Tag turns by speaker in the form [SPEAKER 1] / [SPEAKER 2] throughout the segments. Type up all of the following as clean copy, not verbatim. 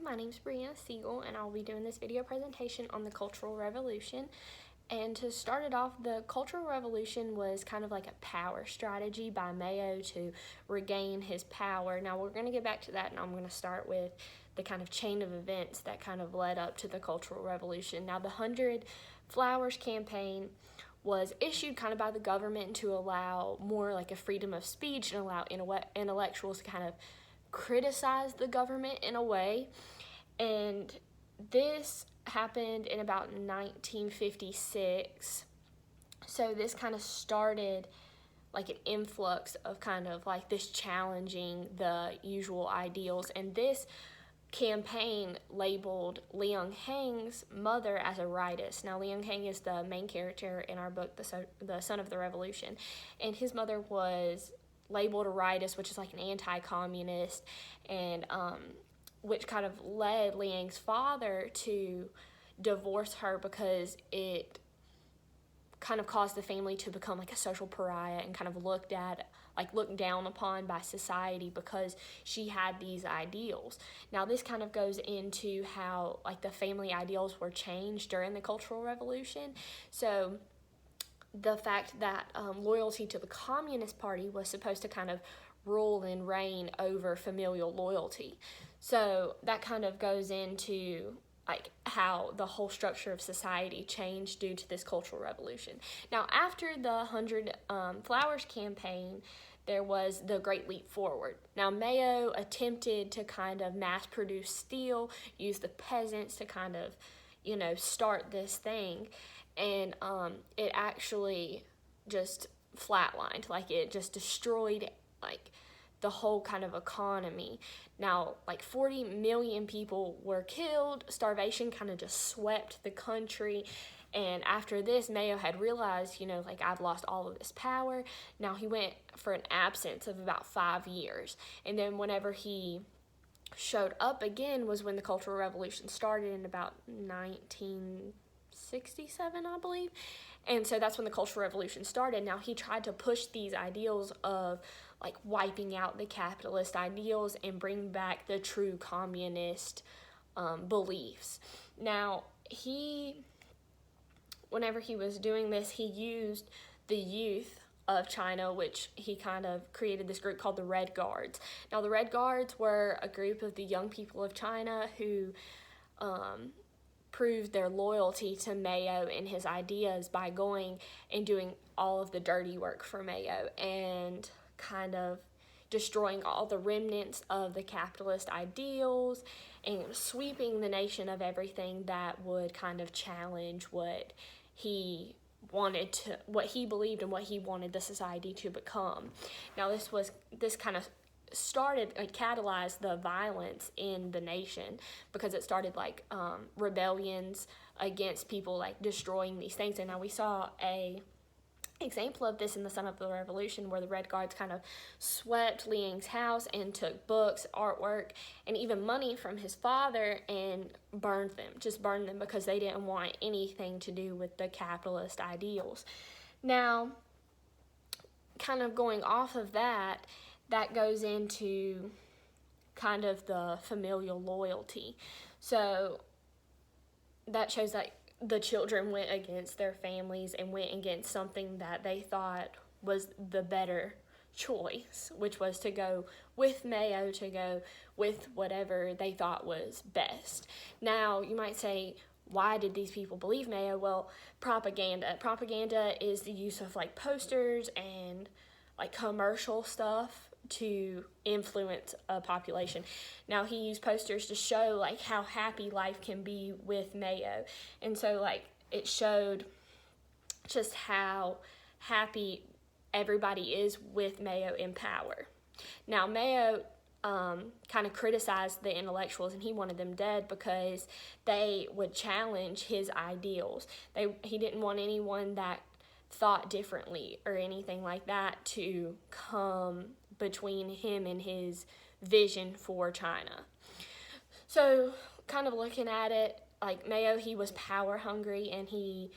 [SPEAKER 1] my name's Brianna Siegel, and I'll be doing this video presentation on the Cultural Revolution. And to start it off, the Cultural Revolution was kind of like a power strategy by Mayo to regain his power. Now we're going to get back to that, and I'm going to start with the kind of chain of events that kind of led up to the Cultural Revolution. Now the 100 Flowers campaign was issued kind of by the government to allow more like a freedom of speech and allow intellectuals to kind of criticize the government in a way. And this happened in about 1956. So this kind of started like an influx of kind of like this challenging the usual ideals. And this campaign labeled Liang Heng's mother as a rightist. Now, Liang Heng is the main character in our book, The Son of the Revolution, and his mother was labeled a rightist, which is like an anti-communist, and which kind of led Liang's father to divorce her because it kind of caused the family to become like a social pariah and kind of looked down upon by society because she had these ideals. Now this kind of goes into how like the family ideals were changed during the Cultural Revolution. So the fact that loyalty to the Communist Party was supposed to kind of rule and reign over familial loyalty. So that kind of goes into like how the whole structure of society changed due to this Cultural Revolution. Now, after the 100 Flowers campaign, there was the Great Leap Forward. Now, Mayo attempted to kind of mass produce steel, use the peasants to kind of, start this thing, and it actually just flatlined. Like, it just destroyed, like, the whole kind of economy. Now, like 40 million people were killed. Starvation kind of just swept the country. And after this, Mayo had realized, I've lost all of this power. Now he went for an absence of about 5 years. And then whenever he showed up again was when the Cultural Revolution started in about 1967, I believe. And so that's when the Cultural Revolution started. Now he tried to push these ideals of like wiping out the capitalist ideals and bring back the true communist beliefs. Now whenever he was doing this, he used the youth of China, which he kind of created this group called the Red Guards. Now the Red Guards were a group of the young people of China who proved their loyalty to Mayo and his ideas by going and doing all of the dirty work for Mayo and kind of destroying all the remnants of the capitalist ideals and sweeping the nation of everything that would kind of challenge what he believed and what he wanted the society to become. Now this kind of started and catalyzed the violence in the nation because it started like rebellions against people like destroying these things. And now we saw a example of this in the Son of the Revolution, where the Red Guards kind of swept Liang's house and took books, artwork, and even money from his father and burned them because they didn't want anything to do with the capitalist ideals. Now, kind of going off of that goes into kind of the familial loyalty. So that shows that the children went against their families and went against something that they thought was the better choice, which was to go with Mayo, to go with whatever they thought was best. Now, you might say, why did these people believe Mayo? Well, propaganda. Propaganda is the use of like posters and like commercial stuff to influence a population. Now he used posters to show like how happy life can be with Mayo, and so like it showed just how happy everybody is with Mayo in power. Now Mayo kind of criticized the intellectuals, and he wanted them dead because they would challenge his ideals. He didn't want anyone that thought differently or anything like that to come between him and his vision for China. So kind of looking at it, like Mayo, he was power hungry and he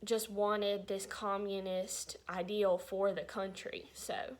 [SPEAKER 1] just wanted this communist ideal for the country. So